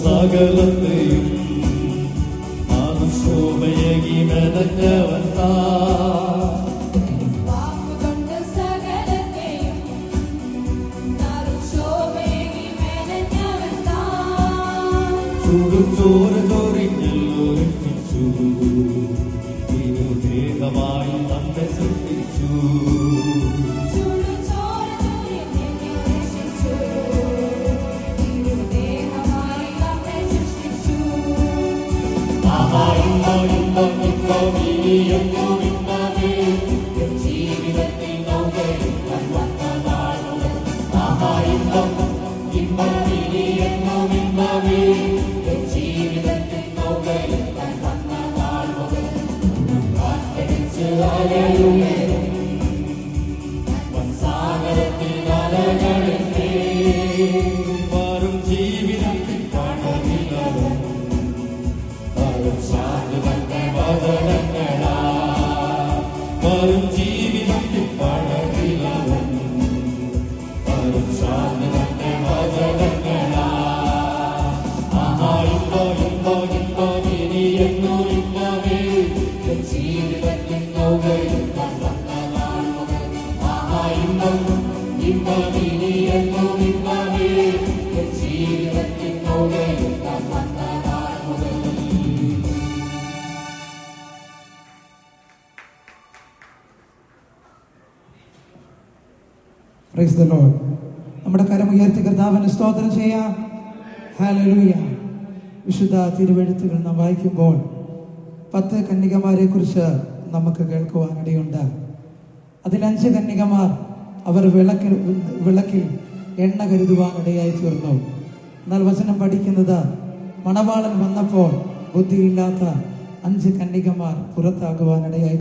സകലത്തെയും ശോഭയകി മെനഞ്ഞവൻ ചോര ചോരിഞ്ഞൊരുമിച്ചു ദേഹമായി നമ്മെ സൃഷ്ടിച്ചു Praise the Lord. നമ്മുടെ കരം ഉയർത്തി കർത്താവിന് സ്തോത്രം ചെയ്യാം. ഹല്ലേലൂയ. വിശുദ്ധ തിരുവെഴുത്തുകൾ നാം വായിക്കുമ്പോൾ 10 കന്യകമാരെ കുറിച്ച് നമുക്ക് കേൾക്കുവാനിടയുണ്ട്. അതിൽ 5 കന്യകമാർ അവർ വിളക്കിൽ എണ്ണ കരുതുവാനിടയായി തീർന്നു. എന്നാൽ വചനം പഠിക്കുന്നത് മണവാളൻ വന്നപ്പോൾ ബുദ്ധിയില്ലാത്ത 5 കന്യകമാർ പുറത്താകുവാനിടയായി